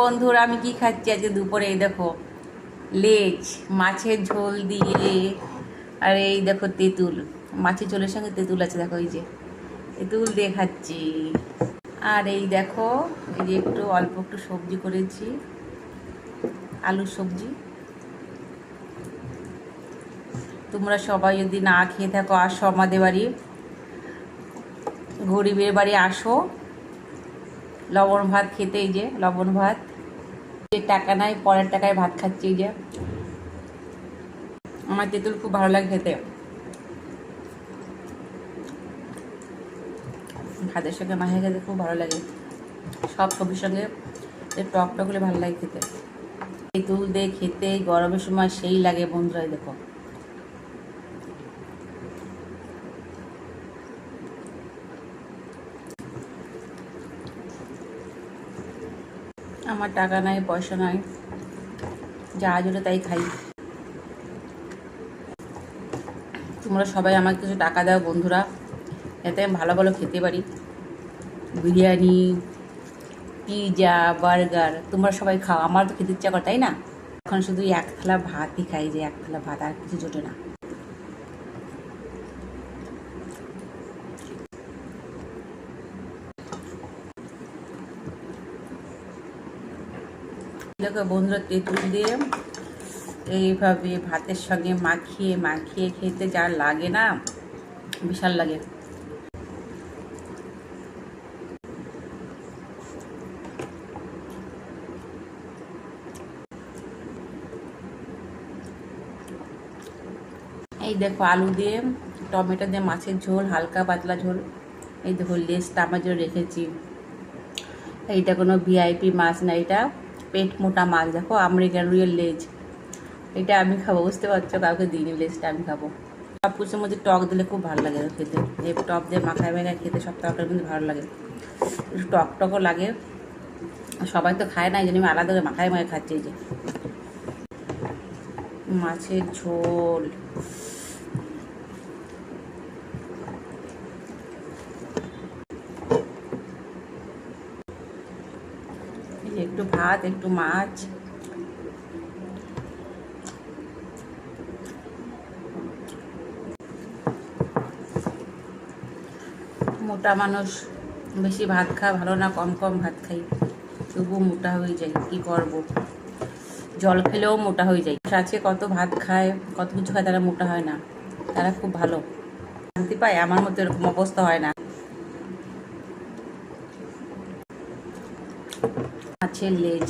বন্ধুরা, আমি কি খাচ্ছি আজকে দুপুরে? এই দেখো, লেজ মাছের ঝোল দিয়ে। আর এই দেখো তেঁতুল, মাছের ঝোলের সঙ্গে তেঁতুল আছে, দেখো এই যে তেঁতুল দিয়ে খাচ্ছি। আর এই দেখো, এই যে একটু অল্প একটু সবজি করেছি, আলুর সবজি। তোমরা সবাই যদি না খেয়ে থাকো, আসো আমাদের বাড়ি, গরিবের বাড়ি আসো লবণ ভাত খেতে। এই যে লবণ ভাত, টাকা নাই, পরের টাকায় ভাত খাচ্ছি। এই যে আমার তেঁতুল খুব ভালো লাগে খেতে, ভাতের সঙ্গে মাখিয়ে খেতে খুব ভালো লাগে। সব সবজির সঙ্গে টক টক হলে ভালো লাগে খেতে। তেঁতুল দিয়ে খেতে গরমের সময় সেই লাগে বন্ধুরা। দেখো, আমার টাকা নাই, পয়সা নাই, যা জোরে তাই খাই। তোমরা সবাই আমাকে কিছু টাকা দাও বন্ধুরা, যাতে আমি ভালো ভালো খেতে পারি। বিরিয়ানি, পিৎজা, বার্গার তোমরা সবাই খাও, আমার তো খেতে ইচ্ছা করে, তাই না? এখন শুধু এক থালা ভাতই খাই, যে এক থালা ভাত, আর কিছু জোটে না। দেখো বন্ধুরা, তেঁতুল দিয়ে এইভাবে ভাতের সঙ্গে মাখিয়ে মাখিয়ে খেতে যা লাগে না, বিশাল লাগে। এই দেখো, আলু দিয়ে টমেটো দিয়ে মাছের ঝোল, হালকা পাতলা ঝোল। এই দেখো, লেজটা আমার জন্য রেখেছি। এইটা কোনো ভিআইপি মাছ না, এটা পেট মোটা মাছ। দেখো, আমেরিকান রুইয়ের লেজ, এটা আমি খাবো, বুঝতে পারছো? কাউকে দিইনি, লেজটা আমি খাবো। সব কিছুর মধ্যে টক দিলে খুব ভালো লাগে খেতে। এই টক দিয়ে মাখায় মাখায় খেতে সব তরকারির মধ্যে ভালো লাগে, একটু টক টকও লাগে। সবাই তো খায় না, এই জন্য আমি আলাদা করে মাখায় মাখায় খাচ্ছি। এই যে মাছের ঝোল, একটু ভাত, একটু মাছ। মোটা মানুষ, বেশি ভাত খাওয়া ভালো না, কম কম ভাত খাই, তবুও মোটা হয়ে যায়। কি করব, জল খেলেও মোটা হয়ে যায়। আছে কত ভাত খায়, কত কিছু খায়, তারা মোটা হয় না, তারা খুব ভালো শান্তি পায়। আমার মতো এরকম অবস্থা হয় না। মাছের লেজ।